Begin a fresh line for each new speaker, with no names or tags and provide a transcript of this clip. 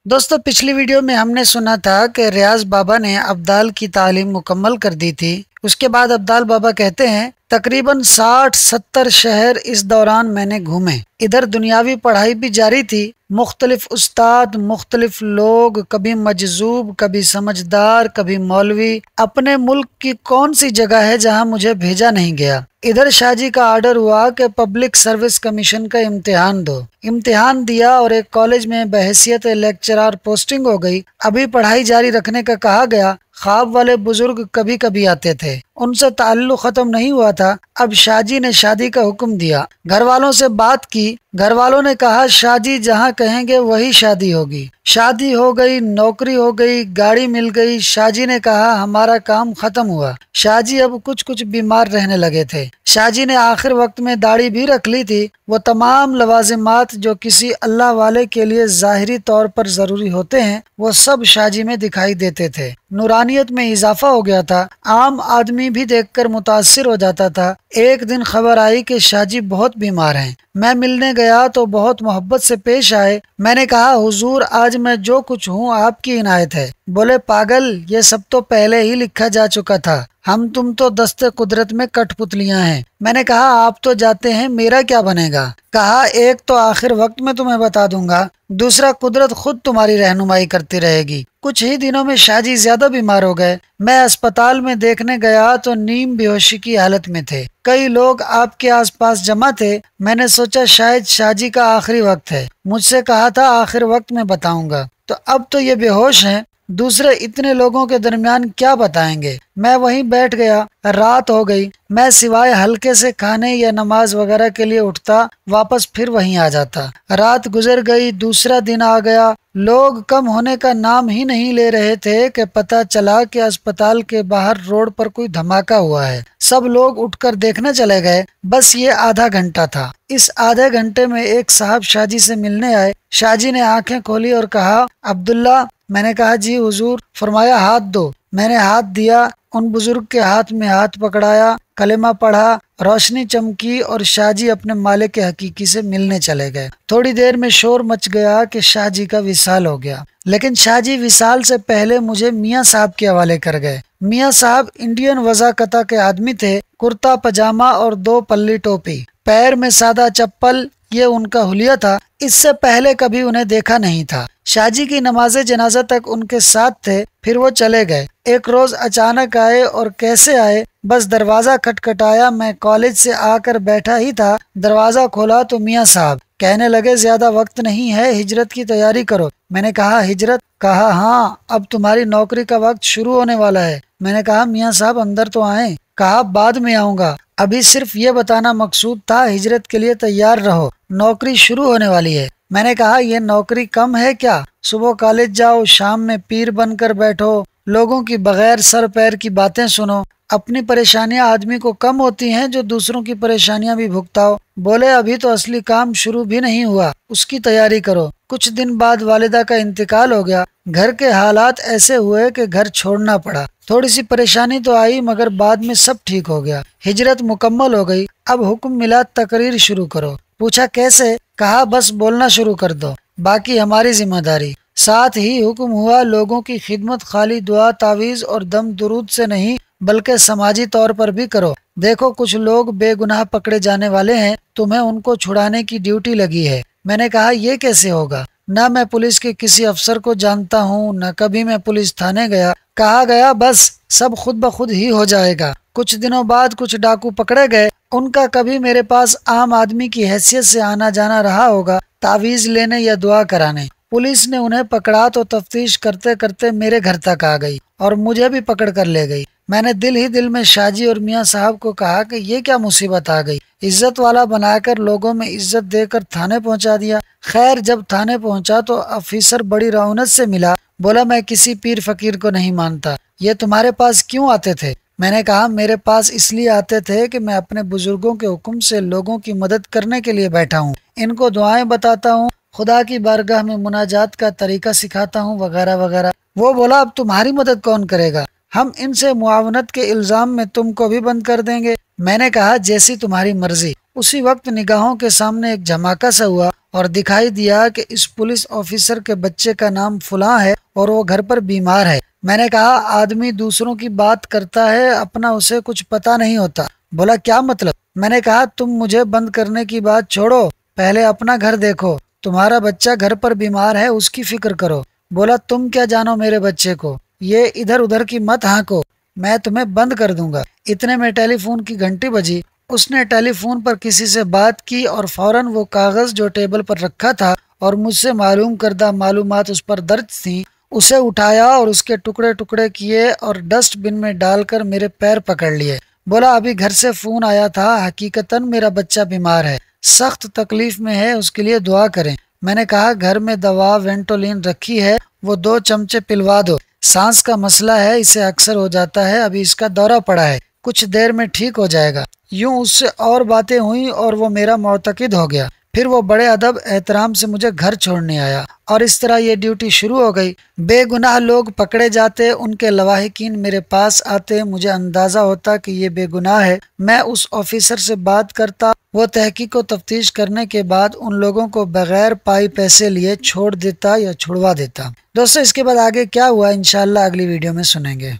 دوستو پچھلی ویڈیو میں ہم نے سنا تھا کہ ریاض بابا نے ابدال کی تعلیم مکمل کر دی تھی۔ اس کے بعد ابدال بابا کہتے ہیں تقریباً 60-70 شہر اس دوران میں نے گھومے۔ ادھر دنیاوی پڑھائی بھی جاری تھی، مختلف استاد، مختلف لوگ، کبھی مجذوب، کبھی سمجھدار، کبھی مولوی۔ اپنے ملک کی کون سی جگہ ہے جہاں مجھے بھیجا نہیں گیا؟ ادھر شاہ جی کا آرڈر ہوا کہ پبلک سروس کمیشن کا امتحان دو۔ امتحان دیا اور ایک کالج میں بحیثیت لیکچرار پوسٹنگ ہو گئی۔ ابھی پڑھائی جاری رکھنے کا کہا گیا۔ خواب والے بزرگ کبھی کبھی آتے تھے، ان سے تعلق ختم نہیں ہوا تھا۔ اب شاہ جی نے شادی کا حکم دیا۔ گھر والوں سے بات کی، گھر والوں نے کہا شاہ جی جہاں کہیں گے وہی شادی ہوگی۔ شادی ہو گئی، نوکری ہو گئی، گاڑی مل گئی۔ شاہ جی نے کہا ہمارا کام ختم ہوا۔ شاہ جی اب کچھ بیمار رہنے لگے تھے۔ شاہ جی نے آخر وقت میں داڑھی بھی رکھ لی تھی۔ وہ تمام لوازمات جو کسی اللہ والے کے لیے ظاہری طور پر ضروری ہوتے ہیں وہ سب شاہ جی میں دکھائی دیتے تھے۔ نورانیت میں اضافہ ہو گیا تھا۔ عام آدمی بھی دیکھ کر متاثر ہو جاتا تھا۔ ایک دن خبر آئی کہ شاہ جی بہت بیمار ہیں۔ میں ملنے گیا تو بہت محبت سے پیش آئے۔ میں نے کہا حضور آج میں جو کچھ ہوں آپ کی عنایت ہے۔ بولے پاگل، یہ سب تو پہلے ہی لکھا جا چکا تھا، ہم تم تو دست قدرت میں کٹ پتلیاں ہیں۔ میں نے کہا آپ تو جاتے ہیں، میرا کیا بنے گا؟ کہا ایک تو آخر وقت میں تمہیں بتا دوں گا، دوسرا قدرت خود تمہاری رہنمائی کرتی رہے گی۔ کچھ ہی دنوں میں شاہ جی زیادہ بیمار ہو گئے۔ میں اسپتال میں دیکھنے گیا تو نیم بے ہوشی کی حالت میں تھے۔ کئی لوگ آپ کے آس پاس جمع تھے۔ میں نے سوچا شاید شاہ جی کا آخری وقت ہے۔ مجھ سے کہا تھا آخر وقت میں بتاؤں گا، تو اب تو یہ بے ہوش ہیں، دوسرے اتنے لوگوں کے درمیان کیا بتائیں گے؟ میں وہیں بیٹھ گیا۔ رات ہو گئی۔ میں سوائے ہلکے سے کھانے یا نماز وغیرہ کے لیے اٹھتا، واپس پھر وہیں آ جاتا۔ رات گزر گئی، دوسرا دن آ گیا۔ لوگ کم ہونے کا نام ہی نہیں لے رہے تھے کہ پتہ چلا کہ اسپتال کے باہر روڈ پر کوئی دھماکہ ہوا ہے۔ سب لوگ اٹھ کر دیکھنے چلے گئے۔ بس یہ آدھا گھنٹہ تھا۔ اس آدھے گھنٹے میں ایک صاحب شاہ جی سے ملنے آئے۔ شاہ جی نے آنکھیں کھولی اور کہا عبداللہ۔ میں نے کہا جی حضور۔ فرمایا ہاتھ دو۔ میں نے ہاتھ دیا، ان بزرگ کے ہاتھ میں ہاتھ پکڑایا، کلمہ پڑھا، روشنی چمکی اور شاہ جی اپنے مالک حقیقی سے ملنے چلے گئے۔ تھوڑی دیر میں شور مچ گیا کہ شاہ جی کا وصال ہو گیا، لیکن شاہ جی وصال سے پہلے مجھے میاں صاحب کے حوالے کر گئے۔ میاں صاحب انڈین وضاقتہ کے آدمی تھے، کرتا پجامہ اور 2 پلی ٹوپی، پیر میں سادہ چپل، یہ ان کا حلیہ تھا۔ اس سے پہلے کبھی انہیں دیکھا نہیں تھا۔ شاہ جی کی نماز جنازہ تک ان کے ساتھ تھے، پھر وہ چلے گئے۔ ایک روز اچانک آئے، اور کیسے آئے؟ بس دروازہ کھٹکھٹایا، میں کالج سے آ کر بیٹھا ہی تھا، دروازہ کھولا تو میاں صاحب کہنے لگے زیادہ وقت نہیں ہے، ہجرت کی تیاری کرو۔ میں نے کہا ہجرت؟ کہا ہاں، اب تمہاری نوکری کا وقت شروع ہونے والا ہے۔ میں نے کہا میاں صاحب اندر تو آئیں۔ کہا بعد میں آؤں گا، ابھی صرف یہ بتانا مقصود تھا ہجرت کے لیے تیار رہو، نوکری شروع ہونے والی ہے۔ میں نے کہا یہ نوکری کم ہے کیا؟ صبح کالج جاؤ، شام میں پیر بن کر بیٹھو، لوگوں کی بغیر سر پیر کی باتیں سنو۔ اپنی پریشانیاں آدمی کو کم ہوتی ہیں جو دوسروں کی پریشانیاں بھی بھگتاؤ۔ بولے ابھی تو اصلی کام شروع بھی نہیں ہوا، اس کی تیاری کرو۔ کچھ دن بعد والدہ کا انتقال ہو گیا۔ گھر کے حالات ایسے ہوئے کہ گھر چھوڑنا پڑا۔ تھوڑی سی پریشانی تو آئی مگر بعد میں سب ٹھیک ہو گیا۔ ہجرت مکمل ہو گئی۔ اب حکم ملا تقریر شروع کرو۔ پوچھا کیسے؟ کہا بس بولنا شروع کر دو، باقی ہماری ذمہ داری۔ ساتھ ہی حکم ہوا لوگوں کی خدمت خالی دعا تعویذ اور دم درود سے نہیں بلکہ سماجی طور پر بھی کرو۔ دیکھو کچھ لوگ بے گناہ پکڑے جانے والے ہیں، تمہیں ان کو چھڑانے کی ڈیوٹی لگی ہے۔ میں نے کہا یہ کیسے ہوگا؟ نہ میں پولیس کے کسی افسر کو جانتا ہوں، نہ کبھی میں پولیس تھانے گیا۔ کہا گیا بس سب خود بخود ہی ہو جائے گا۔ کچھ دنوں بعد کچھ ڈاکو پکڑے گئے، ان کا کبھی میرے پاس عام آدمی کی حیثیت سے آنا جانا رہا ہوگا، تعویذ لینے یا دعا کرانے۔ پولیس نے انہیں پکڑا تو تفتیش کرتے کرتے میرے گھر تک آ گئی اور مجھے بھی پکڑ کر لے گئی۔ میں نے دل ہی دل میں شاہ جی اور میاں صاحب کو کہا کہ یہ کیا مصیبت آ گئی، عزت والا بنا کر لوگوں میں عزت دے کر تھانے پہنچا دیا۔ خیر جب تھانے پہنچا تو افیسر بڑی رعونت سے ملا، بولا میں کسی پیر فقیر کو نہیں مانتا، یہ تمہارے پاس کیوں آتے تھے؟ میں نے کہا میرے پاس اس لیے آتے تھے کہ میں اپنے بزرگوں کے حکم سے لوگوں کی مدد کرنے کے لیے بیٹھا ہوں، ان کو دعائیں بتاتا ہوں، خدا کی بارگاہ میں مناجات کا طریقہ سکھاتا ہوں وغیرہ وغیرہ۔ وہ بولا اب تمہاری مدد کون کرے گا؟ ہم ان سے معاونت کے الزام میں تم کو بھی بند کر دیں گے۔ میں نے کہا جیسی تمہاری مرضی۔ اسی وقت نگاہوں کے سامنے ایک دھماکہ سا ہوا اور دکھائی دیا کہ اس پولیس آفیسر کے بچے کا نام فلاں ہے اور وہ گھر پر بیمار ہے۔ میں نے کہا آدمی دوسروں کی بات کرتا ہے، اپنا اسے کچھ پتا نہیں ہوتا۔ بولا کیا مطلب؟ میں نے کہا تم مجھے بند کرنے کی بات چھوڑو، پہلے اپنا گھر دیکھو، تمہارا بچہ گھر پر بیمار ہے، اس کی فکر کرو۔ بولا تم کیا جانو میرے بچے کو، یہ ادھر ادھر کی مت ہانکو، میں تمہیں بند کر دوں گا۔ اتنے میں ٹیلی فون کی گھنٹی بجی۔ اس نے ٹیلی فون پر کسی سے بات کی اور فوراً وہ کاغذ جو ٹیبل پر رکھا تھا اور مجھ سے معلوم کردہ معلومات اس پر درج تھیں اسے اٹھایا اور اس کے ٹکڑے ٹکڑے کیے اور ڈسٹ بن میں ڈال کر میرے پیر پکڑ لیے۔ بولا ابھی گھر سے فون آیا تھا، حقیقتاً میرا بچہ بیمار ہے، سخت تکلیف میں ہے، اس کے لیے دعا کریں۔ میں نے کہا گھر میں دوا وینٹولین رکھی ہے، وہ 2 چمچے پلوا دو، سانس کا مسئلہ ہے، اسے اکثر ہو جاتا ہے، ابھی اس کا دورہ پڑا ہے، کچھ دیر میں ٹھیک ہو جائے گا۔ یوں اس سے اور باتیں ہوئیں اور وہ میرا معتقد ہو گیا۔ پھر وہ بڑے ادب احترام سے مجھے گھر چھوڑنے آیا اور اس طرح یہ ڈیوٹی شروع ہو گئی۔ بے گناہ لوگ پکڑے جاتے، ان کے لواحقین میرے پاس آتے، مجھے اندازہ ہوتا کہ یہ بے گناہ ہے، میں اس آفیسر سے بات کرتا، وہ تحقیق و تفتیش کرنے کے بعد ان لوگوں کو بغیر پائی پیسے لیے چھوڑ دیتا یا چھڑوا دیتا۔ دوستو اس کے بعد آگے کیا ہوا انشاءاللہ اگلی ویڈیو میں سنیں گے۔